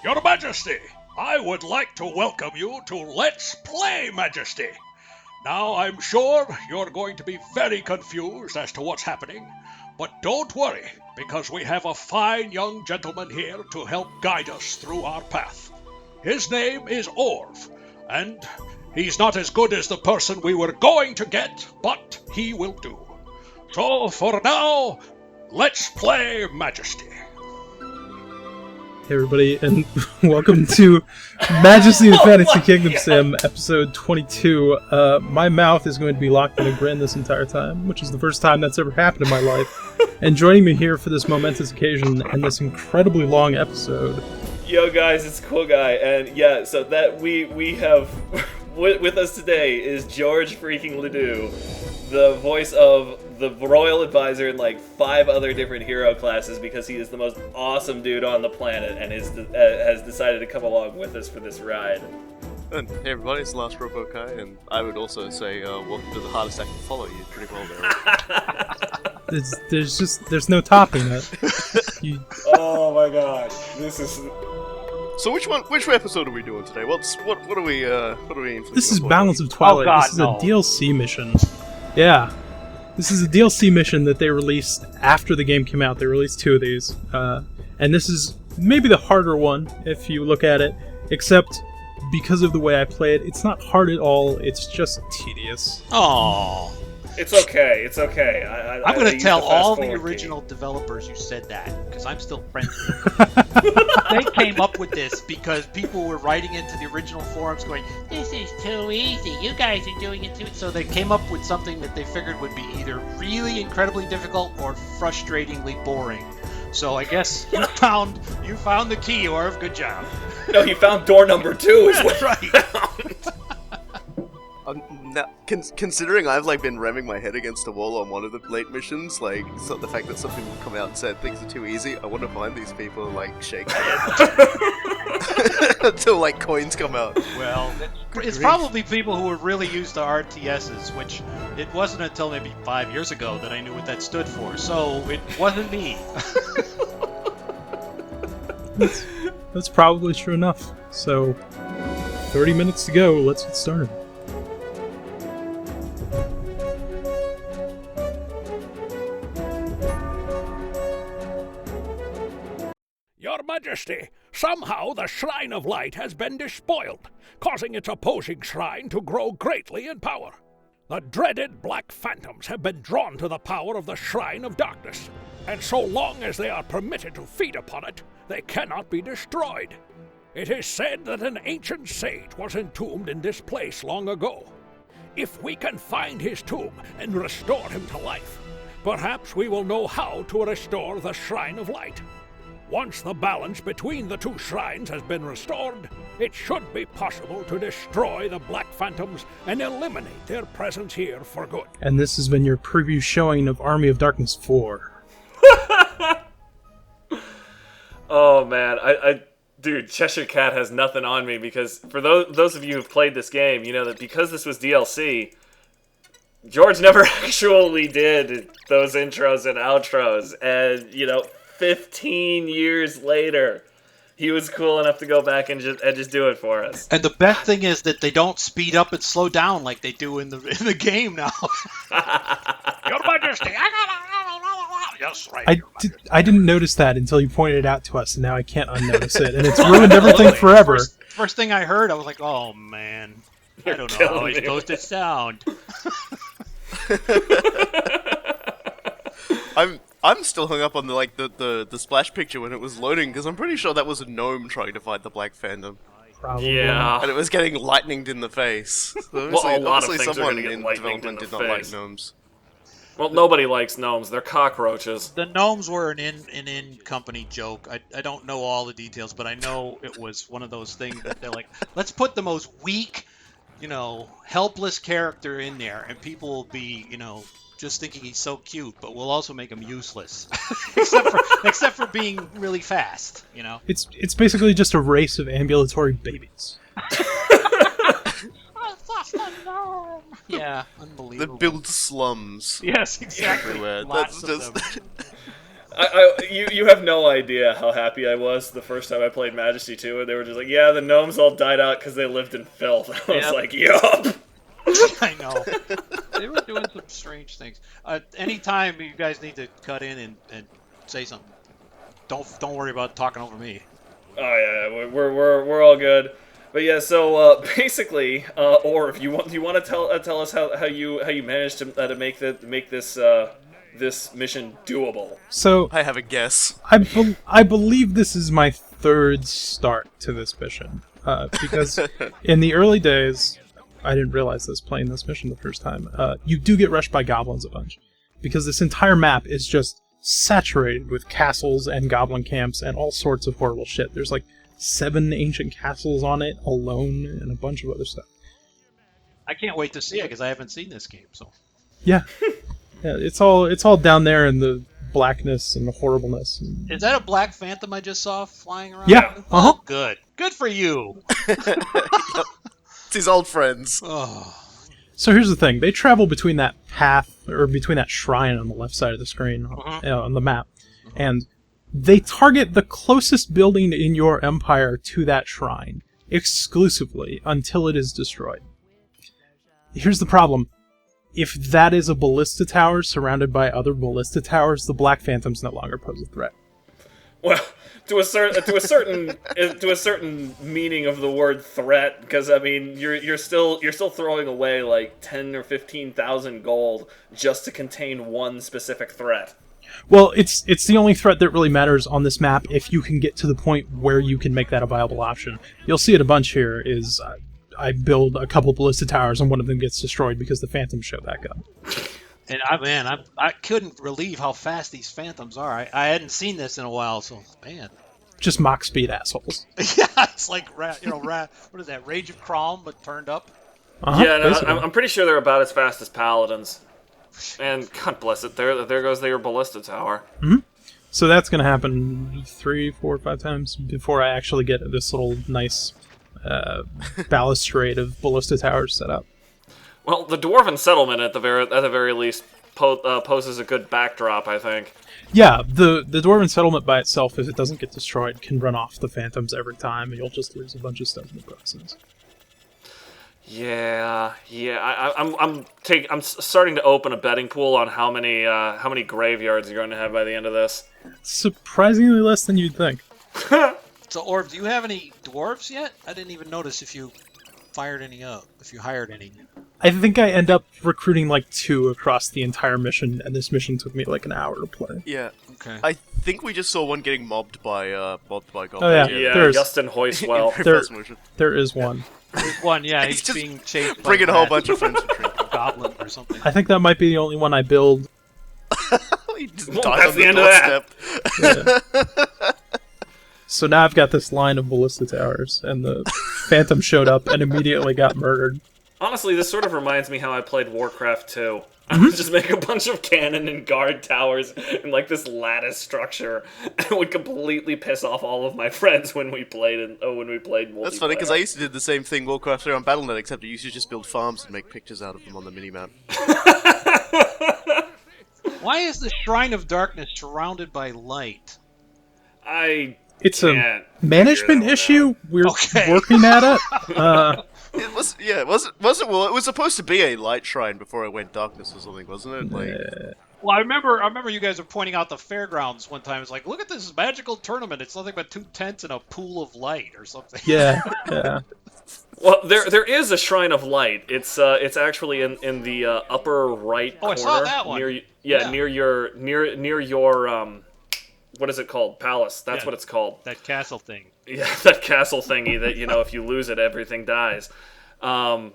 Your Majesty, I would like to welcome you to Let's Play Majesty. Now, I'm sure you're going to be very confused as to what's happening, but don't worry, because we have a fine young gentleman here to help guide us through our path. His name is Orv, and he's not as good as the person we were going to get, but he will do. So, for now, let's play Majesty. Hey everybody, and welcome to Majesty the Fantasy Kingdom Sim, episode 22. My mouth is going to be locked in a grin this entire time, which is the first time that's ever happened in my life. And joining me here for this momentous occasion and this incredibly long episode... Yo guys, it's Cool Guy, and yeah, so that we have... with us today is George freaking Ledoux, the voice of the royal advisor in like 5 other different hero classes because he is the most awesome dude on the planet and has decided to come along with us for this ride. And hey everybody, it's Last Robokai, and I would also say welcome to the hardest act to follow. You did pretty well there. There's no topping it. Oh my god, this is... So which episode are we doing today? What are we This is Balance of Twilight. Oh god, this is a DLC mission. Yeah. This is a DLC mission that they released after the game came out. They released 2 of these. And this is maybe the harder one, if you look at it. Except, because of the way I play it, it's not hard at all. It's just tedious. Aww. It's okay, it's okay. I'm going to tell all the fast-forward original developers you said that, because I'm still friends with them. They came up with this because people were writing into the original forums going, "This is too easy, you guys are doing it too..." So they came up with something that they figured would be either really incredibly difficult or frustratingly boring. So I guess you found the key, Orv. Good job. No, he found door number 2 is what Right. now, considering I've like been ramming my head against a wall on one of the late missions, like so the fact that some people come out and said things are too easy, I want to find these people and like shake until like coins come out. Well, it's probably people who are really used to RTSs, which it wasn't until maybe 5 years ago that I knew what that stood for, so it wasn't me. That's probably true enough. So, 30 minutes to go. Let's get started. Your Majesty, somehow the Shrine of Light has been despoiled, causing its opposing shrine to grow greatly in power. The dreaded Black Phantoms have been drawn to the power of the Shrine of Darkness, and so long as they are permitted to feed upon it, they cannot be destroyed. It is said that an ancient sage was entombed in this place long ago. If we can find his tomb and restore him to life, perhaps we will know how to restore the Shrine of Light. Once the balance between the 2 shrines has been restored, it should be possible to destroy the Black Phantoms and eliminate their presence here for good. And this has been your preview showing of Army of Darkness 4. Oh man, dude, Cheshire Cat has nothing on me because for those of you who've played this game, you know that because this was DLC, George never actually did those intros and outros, and 15 years later, he was cool enough to go back and just do it for us. And the best thing is that they don't speed up and slow down like they do in the game now. Your Majesty, yes, right. I didn't notice that until you pointed it out to us, and now I can't unnotice it, and it's ruined everything forever. First thing I heard, I was like, "Oh man, I don't know how it's supposed to sound." I'm still hung up on the splash picture when it was loading because I'm pretty sure that was a gnome trying to fight the Black Phantom. Probably. Yeah. And it was getting lightninged in the face. So Well, a lot of obviously things are someone gonna get in lightninged in development the did not like face. gnomes. Well, nobody likes gnomes. They're cockroaches. The gnomes were an in-company joke. I don't know all the details, but I know it was one of those things that they're like, let's put the most weak, helpless character in there, and people will be, just thinking he's so cute, but we'll also make him useless, except for being really fast. It's basically just a race of ambulatory babies. Yeah, They unbelievable. build slums Yes, exactly. everywhere. Lots That's of just. them. You have no idea how happy I was the first time I played Majesty 2, and they were just like, yeah, the gnomes all died out because they lived in filth. I was like, yup. I know. They were doing some strange things. Anytime you guys need to cut in and say something, don't worry about talking over me. Oh yeah, we're all good. But yeah, so basically, or if you want to tell us how you managed to make this mission doable. So I have a guess. I believe this is my third start to this mission, because in the early days, I didn't realize this playing this mission the first time. You do get rushed by goblins a bunch, because this entire map is just saturated with castles and goblin camps and all sorts of horrible shit. There's like 7 ancient castles on it alone and a bunch of other stuff. I can't wait to see it because I haven't seen this game. So Yeah, it's all down there in the blackness and the horribleness. is that a black phantom I just saw flying around? Yeah. Oh, good for you. It's his old friends. Oh. So here's the thing: they travel between that path, or between that shrine on the left side of the screen on the map, and they target the closest building in your empire to that shrine exclusively until it is destroyed. Here's the problem: if that is a ballista tower surrounded by other ballista towers, the Black Phantoms no longer pose a threat. Well, to a certain meaning of the word threat, because I mean you're still throwing away like 10 or 15,000 gold just to contain one specific threat. Well, it's the only threat that really matters on this map. If you can get to the point where you can make that a viable option, you'll see it a bunch here. Is I build a couple ballista towers and one of them gets destroyed because the Phantoms show back up. And I couldn't believe how fast these phantoms are. I hadn't seen this in a while, so man. Just mock speed assholes. Yeah, it's like what is that? Rage of Crom, but turned up. Yeah, no, I'm pretty sure they're about as fast as paladins. And God bless it, there goes their ballista tower. Mm-hmm. So that's going to happen 3, 4, 5 times before I actually get this little nice balustrade of ballista towers set up. Well, the dwarven settlement at the very least poses a good backdrop, I think. Yeah, the dwarven settlement by itself, if it doesn't get destroyed, can run off the phantoms every time, and you'll just lose a bunch of stuff in the process. Yeah. I'm starting to open a betting pool on how many graveyards you're going to have by the end of this. Surprisingly less than you'd think. So, Orb, do you have any dwarves yet? I didn't even notice if you fired any up, if you hired any. I think I end up recruiting like 2 across the entire mission, and this mission took me like an hour to play. Yeah. Okay. I think we just saw one getting mobbed by goblins. Oh yeah, Yeah, Justin Hoiswell. There is one. There's one, yeah, he's just being chased by bringing a whole bunch of friends goblin or something. I think that might be the only one I build. He just Well, died that's on the the end of doorstep. Yeah. So now I've got this line of ballista towers, and the Phantom showed up and immediately got murdered. Honestly, this sort of reminds me how I played Warcraft 2. I would just make a bunch of cannon and guard towers in like this lattice structure, and it would completely piss off all of my friends when we played multiplayer. That's funny, because I used to do the same thing Warcraft 3 on Battle.net, except I used to just build farms and make pictures out of them on the minimap. Why is the Shrine of Darkness surrounded by light? It's a management issue. We're working at it. It was supposed to be a light shrine before it went darkness or something, wasn't it? Well, I remember you guys were pointing out the fairgrounds one time. It's like, look at this magical tournament. It's nothing but 2 tents and a pool of light or something. Yeah. Well, there is a Shrine of Light. It's actually in the upper right corner. I saw that one. Near your what is it called? Palace. That's what it's called. That castle thing. Yeah, that castle thingy that, if you lose it, everything dies. I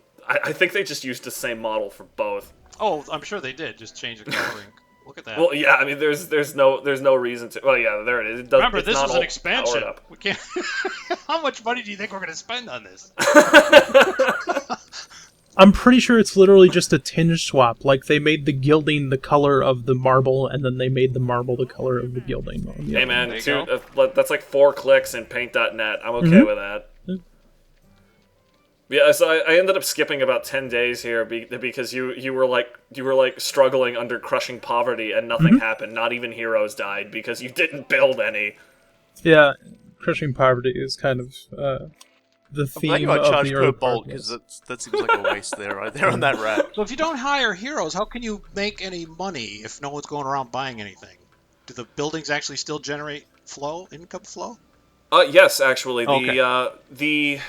think they just used the same model for both. Oh, I'm sure they did. Just change the coloring. Look at that. Well, yeah, I mean, there's no reason to. Well, yeah, there it is. Remember, this was an expansion. We can't. How much money do you think we're going to spend on this? I'm pretty sure it's literally just a tinge swap. Like, they made the gilding the color of the marble, and then they made the marble the color of the gilding. Hey, man, that's like 4 clicks in Paint.net. I'm okay with that. Yeah, so I ended up skipping about 10 days here because you were like struggling under crushing poverty and nothing happened. Not even heroes died because you didn't build any. Yeah, crushing poverty is kind of the I'm glad theme you are of charged the per early bolt, part. because that seems like a waste there, right there on that rat. So if you don't hire heroes, how can you make any money if no one's going around buying anything? Do the buildings actually still generate income flow? Yes, actually, Okay. the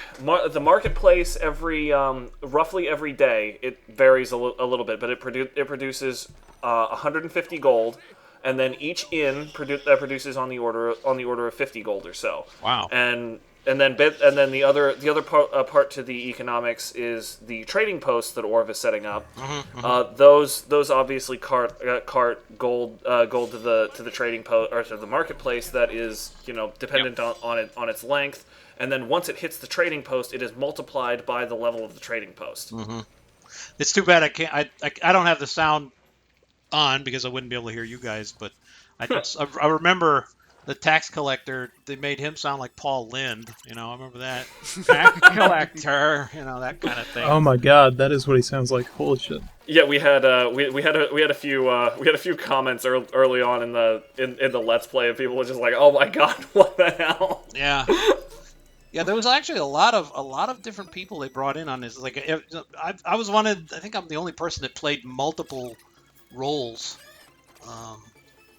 marketplace roughly every day, it varies a little bit, but it produces 150 gold, and then each inn produces on the order of 50 gold or so. Wow. And then the other part to the economics is the trading posts that Orv is setting up. Those obviously cart gold to the trading post or to the marketplace that is dependent on its length. And then once it hits the trading post, it is multiplied by the level of the trading post. It's too bad I don't have the sound on because I wouldn't be able to hear you guys. But I remember the tax collector. They made him sound like Paul Lind. I remember that tax collector. That kind of thing. Oh my god, that is what he sounds like. Holy shit. Yeah, we had a few comments early on in the Let's Play of people were just like, oh my god, what the hell? Yeah. Yeah, there was actually a lot of different people they brought in on this. Like, I was I think I'm the only person that played multiple roles,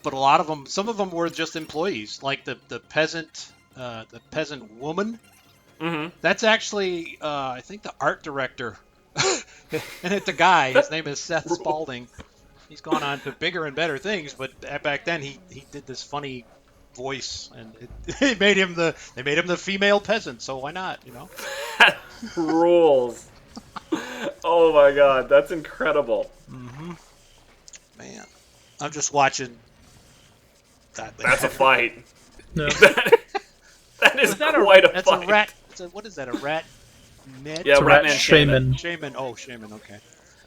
but a lot of them, some of them were just employees, like the peasant woman. Mm-hmm. That's actually I think the art director, and it's a guy. His name is Seth Spalding. He's gone on to bigger and better things, but back then he did this funny voice, and they made him the female peasant, so why not, That rules. Oh my god, that's incredible. Man, I'm just watching that. That's a fight. No. That is quite a that's fight. a rat. What is that, a rat? Med? Yeah, It's a rat Ratman shaman. Shaman. Oh, shaman. Okay.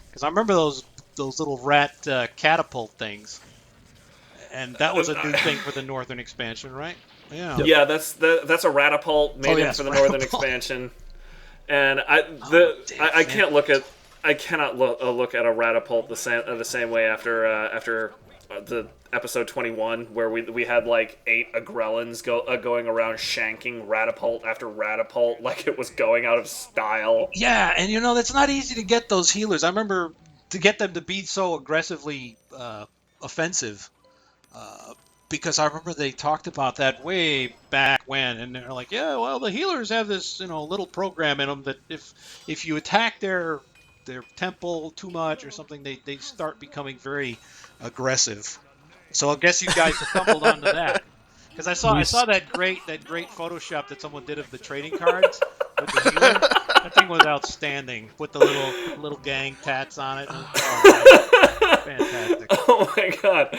Because I remember those little rat catapult things, and that was a new thing for the Northern expansion, right? Yeah. Yeah, that's a Ratapult made yes, for the Northern Ratapult. expansion, and I cannot look at a Ratapult the same way after the episode 21 where we had like 8 Agrellans going around shanking Ratapult after Ratapult like it was going out of style. Yeah, and that's not easy to get those healers. I remember to get them to be so aggressively offensive. Because I remember they talked about that way back when, and they're like, yeah, well, the healers have this, little program in them that if you attack their temple too much or something, they start becoming very aggressive. So I guess you guys stumbled onto that. Because I saw that great Photoshop that someone did of the trading cards with the healer. That thing was outstanding. With the little gang tats on it. Fantastic. Oh my god,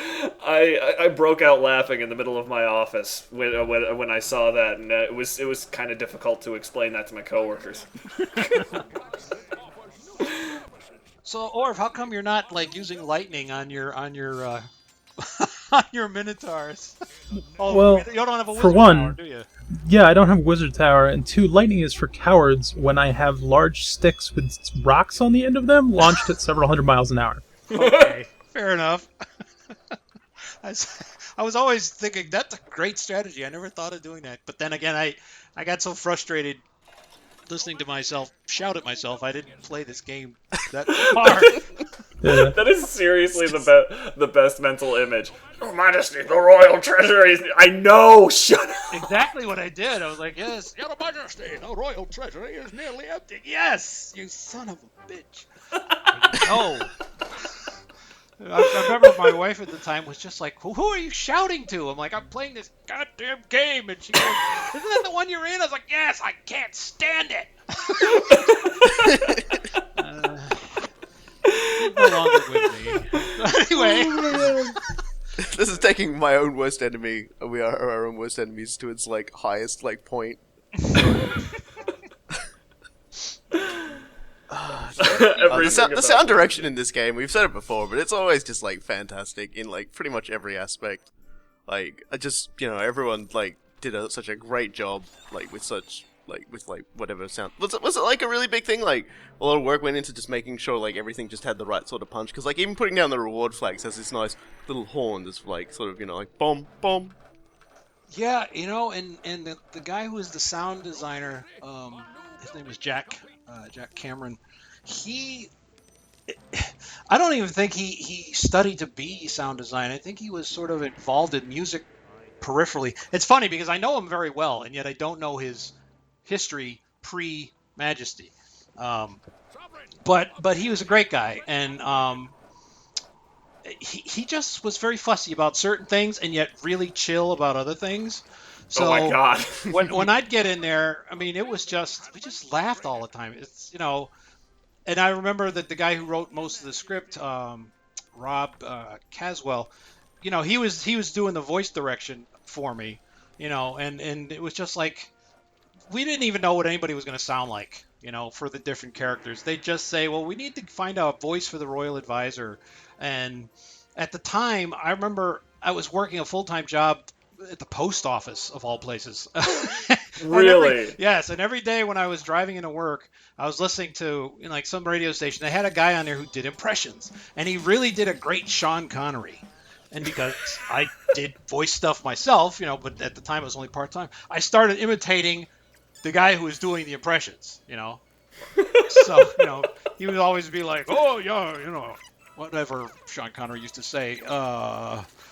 I broke out laughing in the middle of my office when I saw that, and it was kind of difficult to explain that to my coworkers. So Orv, how come you're not like using lightning on your on your Minotaurs? Oh, Well, you don't have a wizard for one, tower, do you? Yeah, I don't have a wizard tower, and 2, lightning is for cowards when I have large sticks with rocks on the end of them launched at several hundred miles an hour. Okay, fair enough. I was always thinking that's a great strategy. I never thought of doing that, but then again, I got so frustrated listening to myself shout at myself. I didn't play this game that far. Yeah. That is seriously the best mental image. Your Majesty, the royal treasury is... I know! Shut up! Exactly what I did. I was like, yes, Your Majesty, the royal treasury is nearly empty. Yes, you son of a bitch. No. I remember my wife at the time was just like, who are you shouting to? I'm like, I'm playing this goddamn game. And she goes, isn't that the one you're in? I was like, yes, I can't stand it. She's no longer with me. Anyway. This is taking my own worst enemy. We are our own worst enemies to its like highest like point. The sound direction in this game, we've said it before, but it's always just like fantastic in like pretty much every aspect. Like, I just everyone like did such a great job, like with such like with like whatever sound. Was it like a really big thing? Like a lot of work went into just making sure like everything just had the right sort of punch. Because like even putting down the reward flags has this nice little horn that's like sort of like bomb bomb. Yeah, and the guy who was the sound designer, his name was Jack Cameron. I don't even think he studied to be sound design. I think he was sort of involved in music peripherally. It's funny because I know him very well, and yet I don't know his history pre-Majesty. But he was a great guy, and he just was very fussy about certain things and yet really chill about other things. So Oh my god. when I'd get in there, I mean, we just laughed all the time. It's, and I remember that the guy who wrote most of the script, Rob Caswell, he was doing the voice direction for me, and it was just like, we didn't even know what anybody was going to sound like, for the different characters. They just say, well, we need to find a voice for the royal advisor. And at the time, I remember I was working a full-time job at the post office, of all places. Really? Yes, and every day when I was driving into work, I was listening to like some radio station. They had a guy on there who did impressions, and he really did a great Sean Connery. And because I did voice stuff myself, but at the time it was only part-time, I started imitating the guy who was doing the impressions, So, he would always be like, oh, yeah, whatever Sean Connery used to say.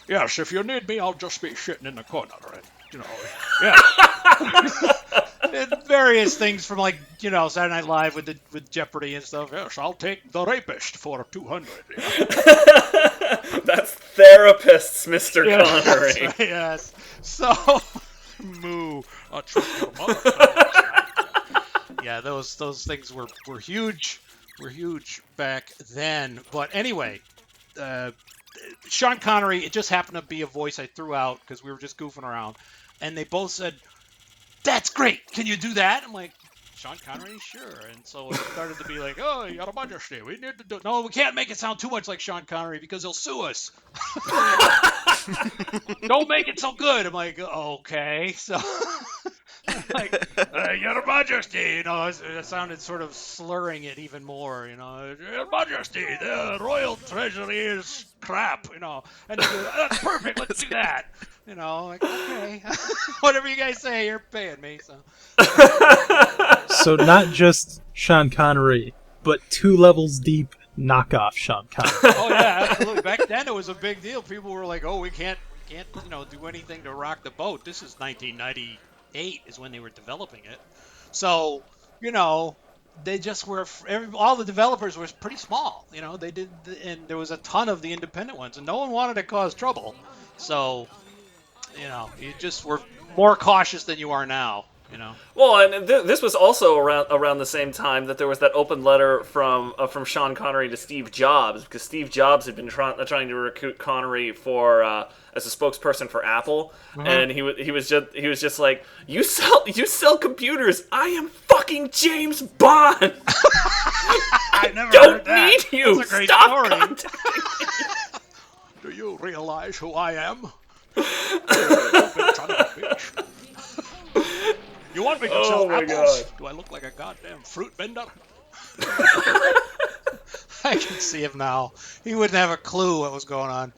Yes, if you need me, I'll just be shitting in the corner. And, yeah. And various things from like, Saturday Night Live with Jeopardy and stuff. Yes, I'll take the rapist for 200. That's therapists, Mr. Yeah, Connery. that's right, yes. So, moo. I'll trick your mother. Yeah, those things were huge. Were huge back then. But anyway, Sean Connery, it just happened to be a voice I threw out because we were just goofing around. And they both said, that's great. Can you do that? I'm like, Sean Connery? Sure. And so it started to be like, oh, Your Majesty, we need to do... No, we can't make it sound too much like Sean Connery because he'll sue us. Don't make it so good. I'm like, okay. So... like, Your Majesty, it sounded sort of slurring it even more, Your Majesty, the royal treasury is crap, and they go, that's perfect, let's do that, like, okay, whatever you guys say, you're paying me, so. So not just Sean Connery, but 2 levels deep knockoff Sean Connery. Oh yeah, absolutely. Back then it was a big deal. People were like, oh, we can't, do anything to rock the boat. This is 1998 is when they were developing it. So, they just were, all the developers were pretty small, they did, and there was a ton of the independent ones, and no one wanted to cause trouble. So, you just were more cautious than you are now, Well, and this was also around the same time that there was that open letter from Sean Connery to Steve Jobs, because Steve Jobs had been trying to recruit Connery for as a spokesperson for Apple, and he was just like, you sell computers. I am fucking James Bond. I never don't heard that. need you. That's a great Stop story. contacting me. Do you realize who I am? Son of a bitch. You want me to sell my apples? God. Do I look like a goddamn fruit vendor? I can see him now. He wouldn't have a clue what was going on.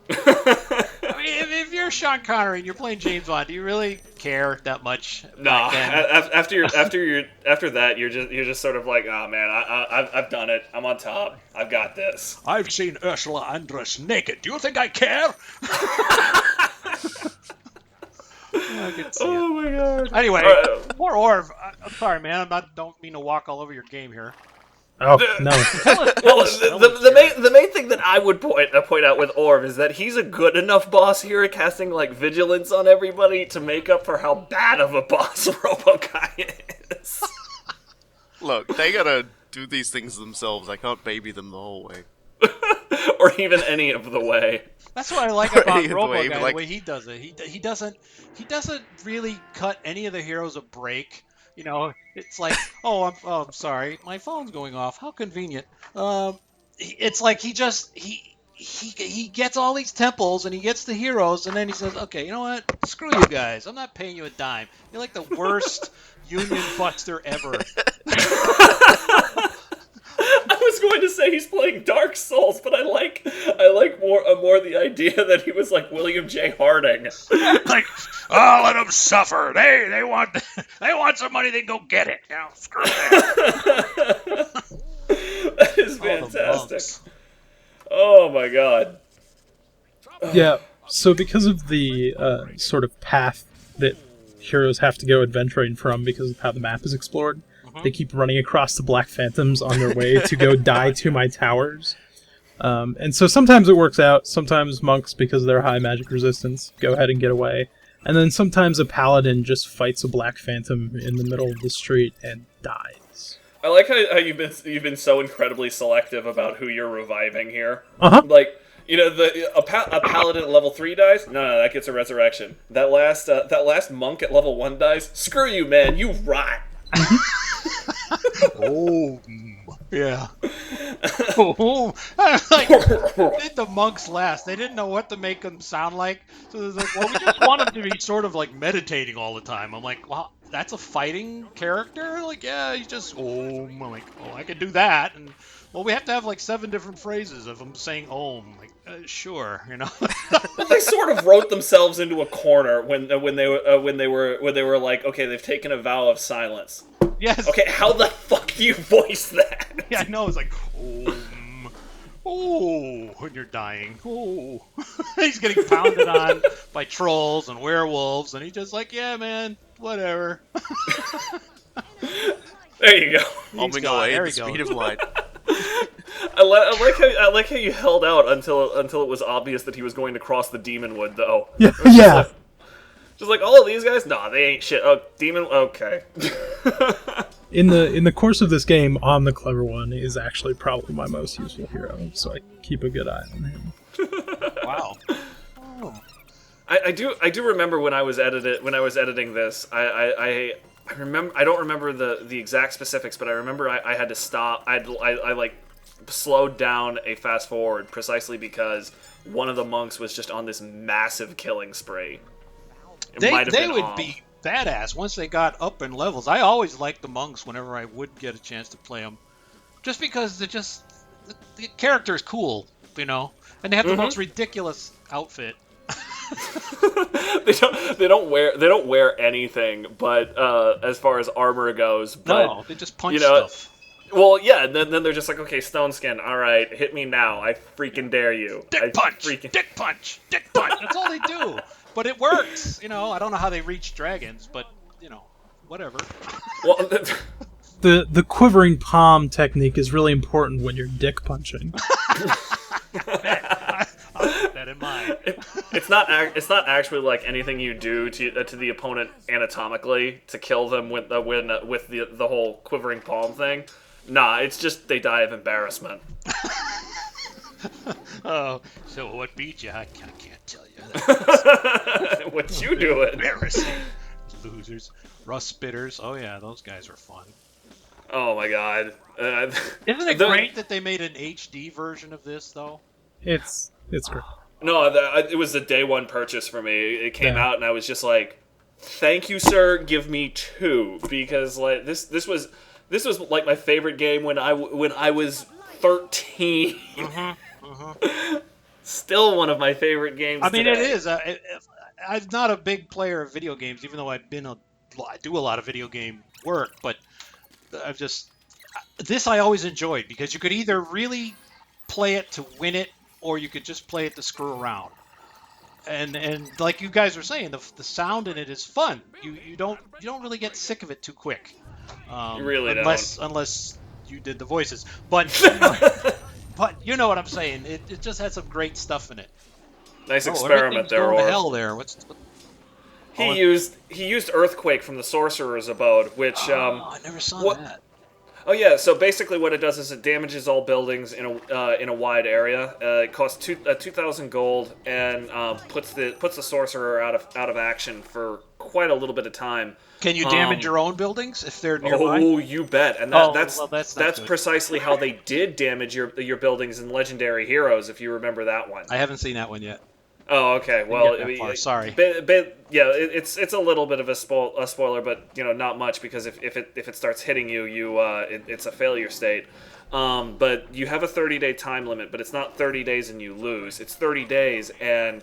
I mean, if you're Sean Connery and you're playing James Bond, do you really care that much? No, after that, you're just sort of like, oh man, I've done it. I'm on top. I've got this. I've seen Ursula Andress naked. Do you think I care? I can see it. my god. Anyway, poor Orv. I'm sorry, man. Don't mean to walk all over your game here. Oh, no. Well, the main ththing that I would point out with Orv is that he's a good enough boss here at casting like vigilance on everybody to make up for how bad of a boss RoboGuy is. Look, they gotta do these things themselves. I can't baby them the whole way. Or even any of the way. That's what I like about Right, RoboGuy, the the way, way he does it. He doesn't really cut any of the heroes a break. It's like, I'm sorry, my phone's going off. How convenient. It's like he gets all these temples and he gets the heroes, and then he says, okay, you know what? Screw you guys. I'm not paying you a dime. You're like the worst Union Buster ever. I was going to say he's playing Dark Souls, but I like more the idea that he was like William J. Harding. Like, oh, let them suffer. They want some money. They go get it. Now, screw that. That is fantastic. Oh my god. Yeah, so because of the sort of path that heroes have to go adventuring from because of how the map is explored, they keep running across the Black Phantoms on their way to go die to my towers. And so sometimes it works out, sometimes monks, because of their high magic resistance, go ahead and get away. And then sometimes a paladin just fights a Black Phantom in the middle of the street and dies. I like how you've been so incredibly selective about who you're reviving here. Uh-huh. Like, you know, a paladin at level 3 dies. No, that gets a resurrection. That last monk at level 1 dies. Screw you, man. You rot. Oh, yeah. Oh, like, did the monks last? They didn't know what to make them sound like, so they're like, well, we just want them to be sort of like meditating all the time. I'm like, well, that's a fighting character? Like, yeah, he's just Om. I'm like, oh, I could do that. And well, we have to have like 7 different phrases of them saying Om. Like, sure, you know. Well, they sort of wrote themselves into a corner when they were like, okay, they've taken a vow of silence. Yes. Okay, how the fuck do you voice that? Yeah, I know. It's like, oh, when you're dying. Oh, he's getting pounded on by trolls and werewolves, and he's just like, yeah, man, whatever. There you go. Bombing away at the speed of light. I like how you held out until it was obvious that he was going to cross the demon wood, though. Yeah, yeah. Just like all of these guys, nah, they ain't shit. Oh, demon, okay. In the course of this game, On the Clever One is actually probably my most useful hero, so I keep a good eye on him. Wow. I do remember when I was editing this. I remember, I don't remember the exact specifics, but I remember I had to stop. I like slowed down a fast forward precisely because one of the monks was just on this massive killing spree. They would be badass once they got up in levels. I always liked the monks whenever I would get a chance to play them, just because the character is cool, you know, and they have the most ridiculous outfit. they don't wear anything, but as far as armor goes, but no, they just punch stuff. Well, yeah, and then they're just like, okay, Stone Skin, all right, hit me now, I freaking dare you. Dick punch. That's all they do. But it works, you know. I don't know how they reach dragons, but you know, whatever. Well, the quivering palm technique is really important when you're dick punching. I'll keep that in mind. It's not actually like anything you do to the opponent anatomically to kill them with the whole quivering palm thing. Nah, it's just they die of embarrassment. Oh, so what beat you? I can't tell you. What you doing? Embarrassing. Losers. Rust Spitters. Oh yeah, those guys are fun. Oh my god. Isn't it great that they made an HD version of this, though? It's great. No, it was a day one purchase for me. It came out, and I was just like, "Thank you, sir. Give me 2," because like this was like my favorite game when I was 13. Still one of my favorite games. I mean, today. it is. I'm not a big player of video games, even though I do a lot of video game work. But this I always enjoyed because you could either really play it to win it, or you could just play it to screw around. And like you guys were saying, the sound in it is fun. You don't really get sick of it too quick. You really unless you did the voices, but but you know what I'm saying. It just has some great stuff in it. Nice experiment there, going to or hell there. he used Earthquake from the Sorcerer's Abode, which I never saw that. Oh yeah, so basically what it does is it damages all buildings in a wide area. It costs 2,000 gold and puts the sorcerer out of action for quite a little bit of time. Can you damage your own buildings if they're nearby? Oh, you bet. And that's precisely how they did damage your buildings in Legendary Heroes, if you remember that one. I haven't seen that one yet. Oh, okay. Well, Didn't get that far, sorry. It's a little bit of a spoiler, but not much, because if it starts hitting you, it's a failure state. But you have a 30-day time limit, but it's not 30 days and you lose. It's 30 days, and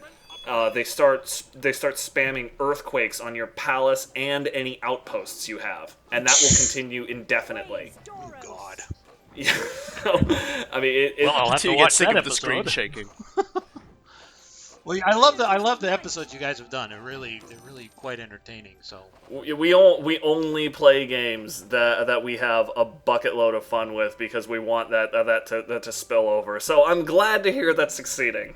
they start spamming earthquakes on your palace and any outposts you have, and that will continue indefinitely. Oh God. Yeah. I mean, I'll have Until to you get watch sick that of the screen episode. shaking. Well, I love the episodes you guys have done. They're really quite entertaining. So we only play games that we have a bucket load of fun with, because we want that to spill over. So I'm glad to hear that's succeeding.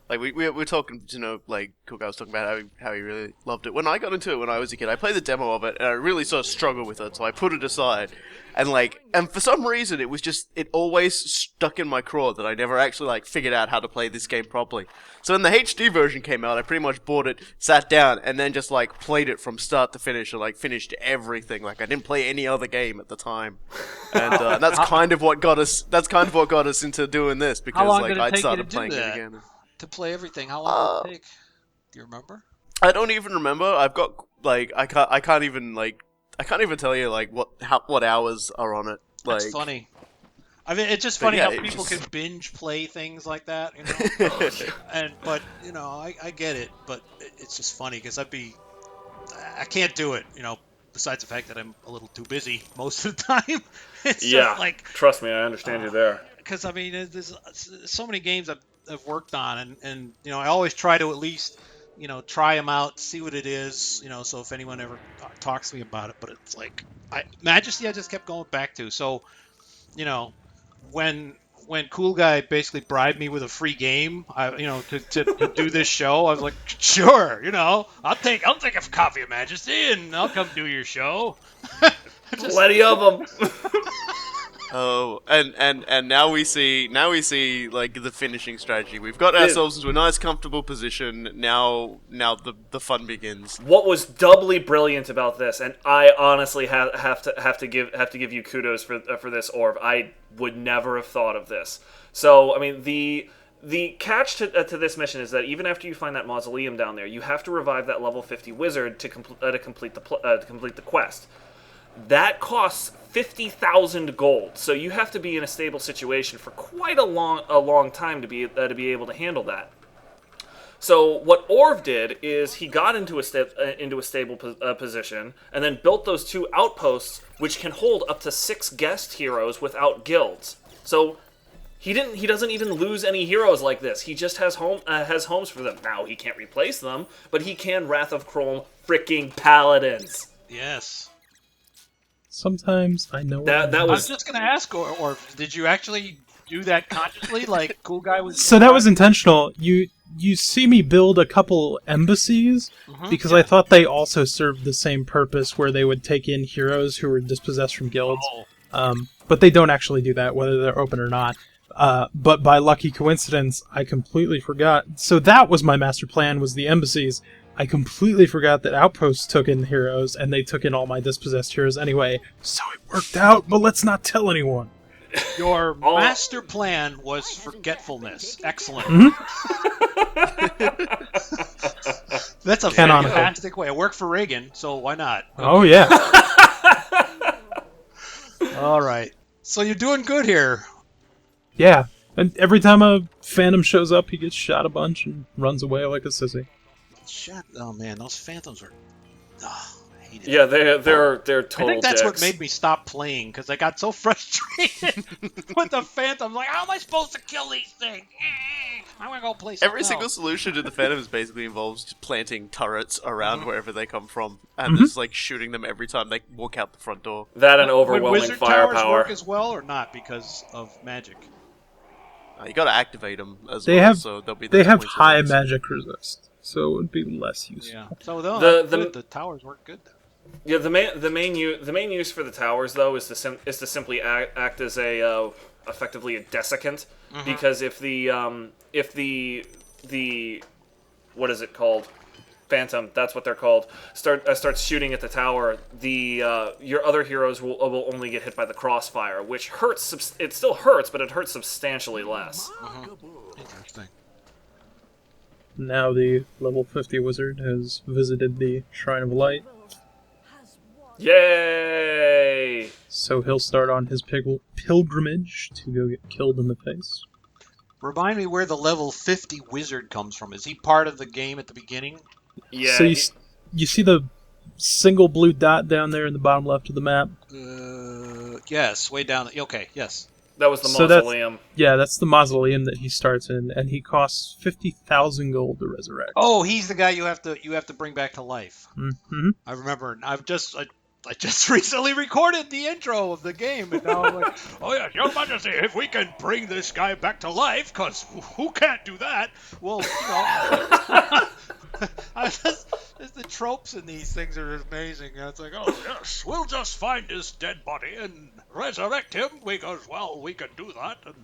Like we're talking, like Cool Guy was talking about how he really loved it. When I got into it when I was a kid, I played the demo of it and I really sort of struggled with it, so I put it aside. And for some reason it always stuck in my craw that I never actually figured out how to play this game properly. So when the HD version came out, I pretty much bought it, sat down, and then just played it from start to finish, and finished everything. I didn't play any other game at the time, and that's kind of what got us. That's kind of what got us into doing this, because how long did it I'd take you started to do playing it that? again. To play everything, how long did it take? Do you remember? I don't even remember. I've got I can't even tell you what hours are on it. That's funny. I mean, it's just funny yeah, how it people just- can binge play things like that, but I get it, but it's just funny because I can't do it, besides the fact that I'm a little too busy most of the time. It's Yeah, just trust me, I understand you there. because I mean, there's so many games I've worked on, and I always try to at least try them out, see what it is, so if anyone ever talks to me about it. But it's Majesty I just kept going back to. So when Cool Guy basically bribed me with a free game, to do this show, I was like, sure, I'll take a copy of Majesty and I'll come do your show. Plenty of them. Oh, and now we see the finishing strategy. We've got ourselves into a nice, comfortable position. Now the fun begins. What was doubly brilliant about this, and I honestly have to give you kudos for this, Orv. I would never have thought of this. So I mean, the catch to this mission is that even after you find that mausoleum down there, you have to revive that level 50 wizard to complete the quest. That costs 50,000 gold, so you have to be in a stable situation for quite a long time to be able to handle that. So what Orv did is he got into a stable position, and then built those 2 outposts, which can hold up to 6 guest heroes without guilds. So he doesn't even lose any heroes like this. He just has homes for them. Now he can't replace them, but he can Wrath of Chrome freaking paladins. Yes. Sometimes I know That I was was just gonna ask, or did you actually do that consciously? Like Cool Guy was. So that was intentional. You see me build a couple embassies because I thought they also served the same purpose, where they would take in heroes who were dispossessed from guilds. But they don't actually do that, whether they're open or not. But by lucky coincidence, I completely forgot. So that was my master plan, was the embassies. I completely forgot that Outposts took in heroes, and they took in all my dispossessed heroes anyway. So it worked out, but let's not tell anyone. Your master plan was forgetfulness. Excellent. That's a Canonical. fantastic way. It worked for Reagan, so why not? Oh, yeah. All right. So you're doing good here. Yeah. And every time a phantom shows up, he gets shot a bunch and runs away like a sissy. Shit. Oh man, those phantoms are. Oh, I hate it. Yeah, they're total I think that's what dicks. made me stop playing, because I got so frustrated with the phantoms. Like, how am I supposed to kill these things? I'm gonna go play something Every single else. solution to the Phantoms basically involves just planting turrets around wherever they come from, and just shooting them every time they walk out the front door. That and Would overwhelming wizard towers firepower. work as well, or not because of magic? You gotta activate them as They well, have so they'll be they those have points of high use. magic resist, so it would be less useful. Yeah. So no, The- the towers work good. Yeah, the main use for the towers though is to simply act as effectively a desiccant, because if the what is it called? Phantom, that's what they're called, starts shooting at the tower, your other heroes will only get hit by the crossfire, which hurts. It still hurts, but it hurts substantially less. Interesting. Now the level 50 wizard has visited the Shrine of Light, Yay! so he'll start on his pilgrimage to go get killed in the face. Remind me where the level 50 wizard comes from. Is he part of the game at the beginning? Yeah. So you see the single blue dot down there in the bottom left of the map? Yes, way down. Okay, yes. That was the So mausoleum. That's the mausoleum that he starts in, and he costs 50,000 gold to resurrect. Oh, he's the guy you have to bring back to life. Mm-hmm. I remember. I just recently recorded the intro of the game, and now I'm like, oh yeah, Your Majesty, if we can bring this guy back to life, because who can't do that? Well, the tropes in these things are amazing. It's like, oh yes, we'll just find his dead body and resurrect him because, well, we can do that, and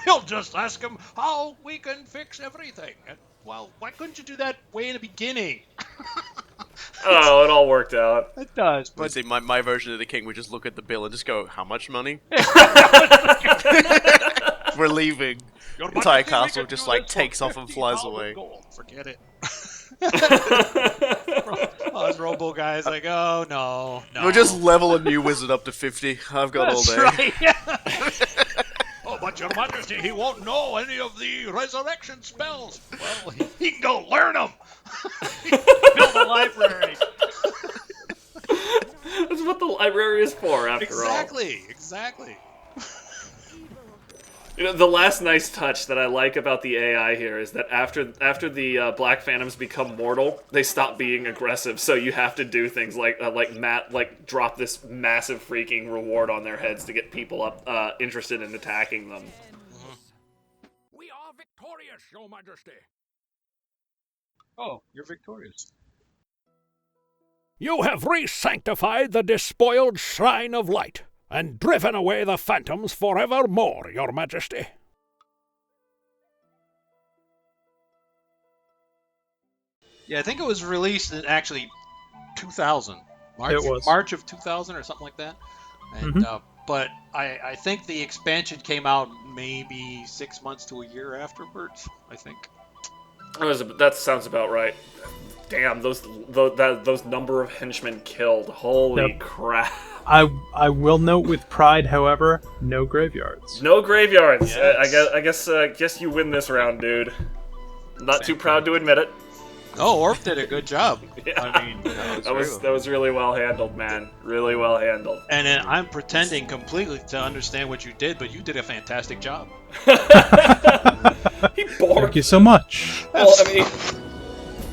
he'll just ask him how we can fix everything. And, well, why couldn't you do that way in the beginning? Oh, it all worked out. It does, But but see, my version of the king would just look at the bill and just go, "How much money?" We're leaving. Your Entire Majesty, we castle can just do like this takes for off and flies 50,000 away. gold. Forget it. Us Robo guys like, oh no. We'll just level a new wizard up to 50. I've got all That's day. right. Yeah. Oh, but Your Majesty, he won't know any of the resurrection spells. Well, he can go learn them. Build a library. That's what the library is for, after all. Exactly. The last nice touch that I like about the AI here is that after the Black Phantoms become mortal, they stop being aggressive. So you have to do things like drop this massive freaking reward on their heads to get people up interested in attacking them. We are victorious, Your Majesty. Oh, you're victorious. You have re-sanctified the despoiled Shrine of Light, and driven away the phantoms forevermore, Your Majesty. Yeah, I think it was released in actually 2000. It was. March of 2000 or something like that. And but I think the expansion came out maybe 6 months to a year afterwards, I think. That sounds about right. Damn, those number of henchmen killed. Holy crap. I will note with pride, however, no graveyards. No graveyards. Yes. I guess you win this round, dude. Not too proud to admit it. Oh, Orf did a good job. Yeah. I mean, that was really well handled, man. Really well handled. and then I'm pretending completely to understand what you did, but you did a fantastic job. He borged. Thank you so much. Well, I mean,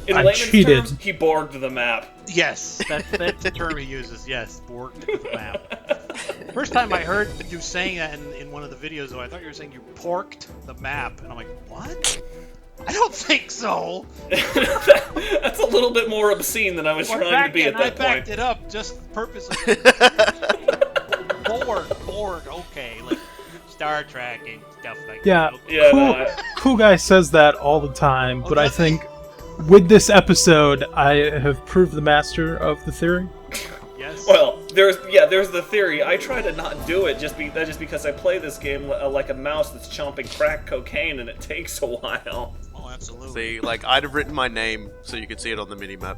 in I layman's cheated. terms, he borged the map. Yes, that's the term he uses. Yes, borked the map. First time I heard you saying that in one of the videos, though, I thought you were saying you porked the map, and I'm like, what? I don't think so. That's a little bit more obscene than I was trying to be at that I backed point. it up just purposely. Borg, okay, like Star Trek and stuff like Yeah, that. Yeah, cool, no, cool guy says that all the time, but I does he? think with this episode, I have proved the master of the theory. Yes. Well, there's the theory. I try to not do it just because I play this game like a mouse that's chomping crack cocaine, and it takes a while. Oh, absolutely. See, like, I'd have written my name so you could see it on the minimap.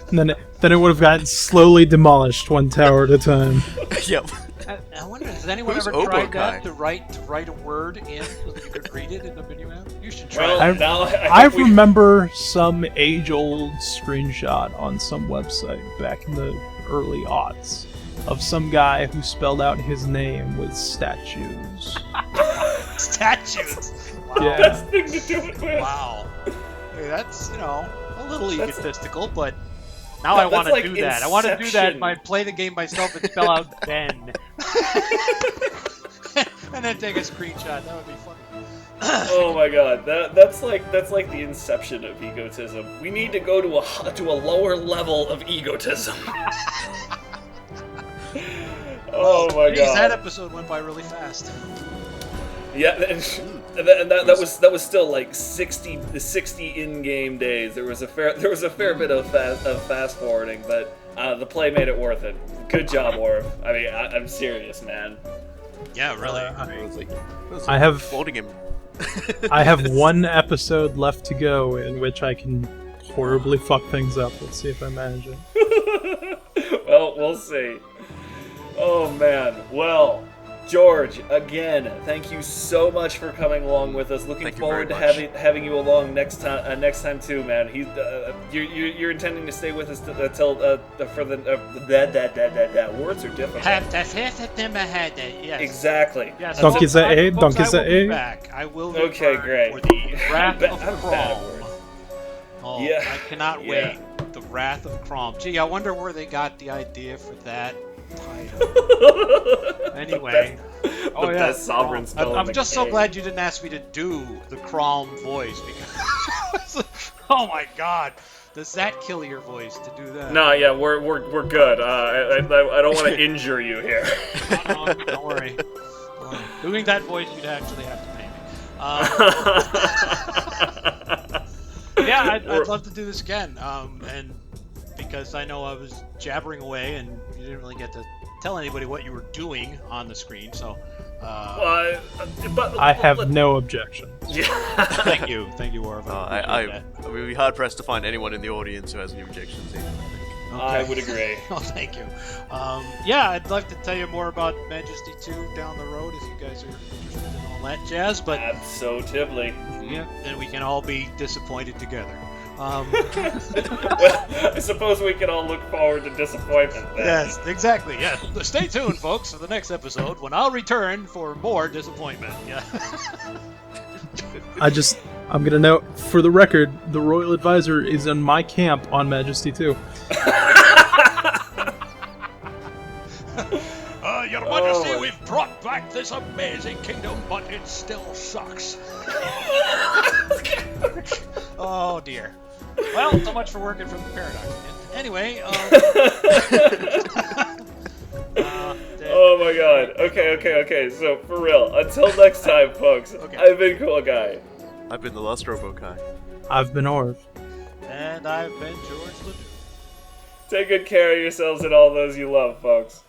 And then it would have gotten slowly demolished one tower at a time. Yep. I wonder, has anyone Who's ever Obo tried guy? that to write a word in so that you could read it in the minimap? You should try Well, it. now I think we- remember some age-old screenshot on some website back in the early aughts of some guy who spelled out his name with statues. Statues. Wow. Yeah. Best thing to do it with. Wow. Hey, that's, a little egotistical, but now I want to like do that. I want to do that. Inception. Play the game myself and spell out Ben. And then take a screenshot. That would be fun. Oh my god, that's like the inception of egotism. We need to go to a lower level of egotism. Oh my Geez, that god. episode went by really fast. Yeah, that was still like 60 in-game days. There was a fair bit of fast forwarding, but the play made it worth it. Good job, Orv. I mean, I'm serious, man. Yeah, really. I have quoting him. I have one episode left to go in which I can horribly fuck things up. Let's see if I manage it. Well, we'll see. Oh man. Well, George, again, thank you so much for coming along with us. Looking forward to having you along next time too, man. You're intending to stay with us until for the that words are difficult. Yes. Exactly. Yes. Donkey say Folks, donkey I will be say. back. I will be Okay, back great. for the Wrath of I'm bad at Crom. words. Oh, Yeah. I cannot Yeah. wait. The Wrath of Crom. Gee, I wonder where they got the idea for that title. Anyway. The best sovereign spell in I'm the just so game. glad you didn't ask me to do the Crom voice because oh my god, does that kill your voice to do that? No, yeah, we're good. I don't want to injure you here. No, don't worry. Doing that voice, you'd actually have to pay me. Yeah, I'd love to do this again. And because I know I was jabbering away and you didn't really get to tell anybody what you were doing on the screen, so. But I have no objection. Yeah. Thank you, Orv. I would be hard pressed to find anyone in the audience who has any objections. Either, I think. I would agree. Oh, thank you. Yeah, I'd love to tell you more about Majesty 2 down the road if you guys are interested in all that jazz, but Absolutely. yeah, then we can all be disappointed together. Well, I suppose we can all look forward to disappointment then. Yes, exactly. Yes. Stay tuned, folks, for the next episode when I'll return for more disappointment. Yeah. I'm gonna note, for the record, the Royal Advisor is in my camp on Majesty 2. Your Majesty, we've brought back this amazing kingdom, but it still sucks. Oh, dear. Well, so much for working from the Paradox. Anyway, Oh my god. Okay. So, for real, until next time, folks, Okay. I've been Cool Guy. I've been the Last Robo-Kai. I've been Orv. and I've been George Ledoux. Take good care of yourselves and all those you love, folks.